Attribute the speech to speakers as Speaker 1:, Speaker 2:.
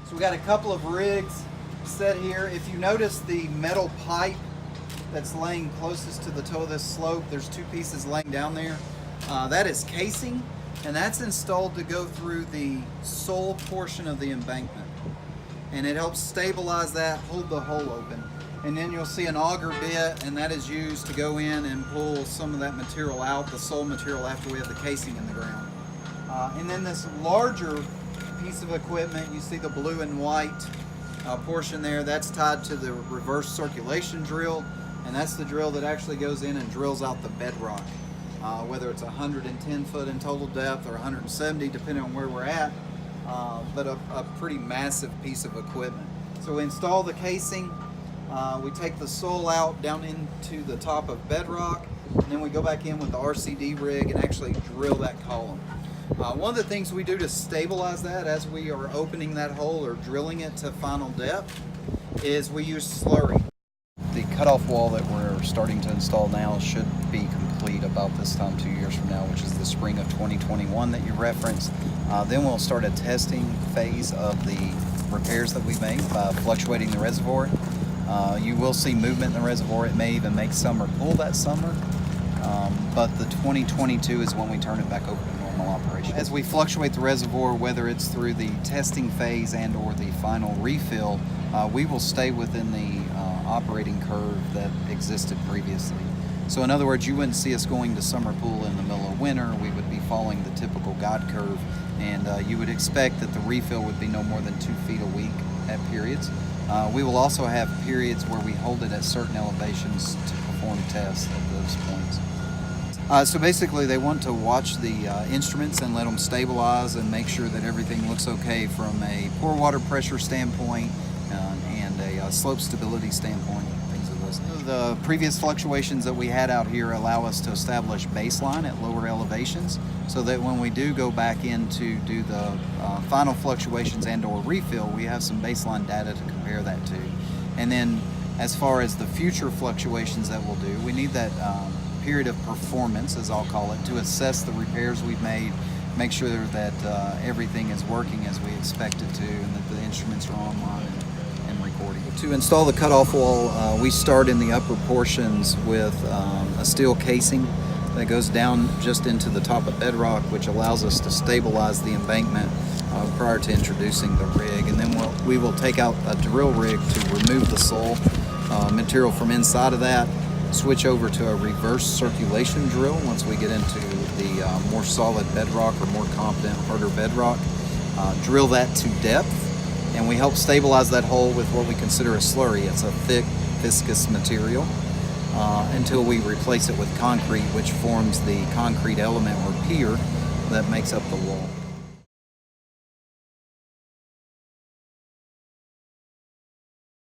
Speaker 1: So we got a couple of rigs set here. If you notice the metal pipe that's laying closest to the toe of this slope, there's two pieces laying down there. That is casing, and that's installed to go through the sole portion of the embankment. And it helps stabilize that, hold the hole open. And then you'll see an auger bit, and that is used to go in and pull some of that material out, the sole material, after we have the casing in the ground. And then this larger piece of equipment, you see the blue and white portion there, that's tied to the reverse circulation drill, and that's the drill that actually goes in and drills out the bedrock. Whether it's 110 foot in total depth or 170, depending on where we're at, but a pretty massive piece of equipment. So we install the casing, we take the sole out down into the top of bedrock, and then we go back in with the RCD rig and actually drill that column. One of the things we do to stabilize that as we are opening that hole or drilling it to final depth is we use slurry. The cutoff wall that we're starting to install now should be complete about this time 2 years from now, which is the spring of 2021 that you referenced. Then we'll start a testing phase of the repairs that we make by fluctuating the reservoir. You will see movement in the reservoir. It may even make summer pool that summer, but the 2022 is when we turn it back over to normal operation. As we fluctuate the reservoir, whether it's through the testing phase and or the final refill, we will stay within the operating curve that existed previously. So in other words, you wouldn't see us going to summer pool in the middle of winter. We would be following the typical guide curve, and you would expect that the refill would be no more than 2 feet a week at periods. We will also have periods where we hold it at certain elevations to perform tests at those points. So basically they want to watch the instruments and let them stabilize and make sure that everything looks okay from a pore water pressure standpoint and a slope stability standpoint, things of those nature. The previous fluctuations that we had out here allow us to establish baseline at lower elevations so that when we do go back in to do the final fluctuations and or refill, we have some baseline data to compare that to. And then as far as the future fluctuations that we'll do, we need that period of performance, as I'll call it, to assess the repairs we've made, make sure that everything is working as we expect it to, and that the instruments are online and recording. To install the cutoff wall, we start in the upper portions with a steel casing that goes down just into the top of bedrock, which allows us to stabilize the embankment prior to introducing the rig. And then we will take out a drill rig to remove the sole material from inside of that, switch over to a reverse circulation drill once we get into the more solid bedrock or more competent, harder bedrock. Drill that to depth, and we help stabilize that hole with what we consider a slurry. It's a thick, viscous material until we replace it with concrete, which forms the concrete element or pier that makes up the wall.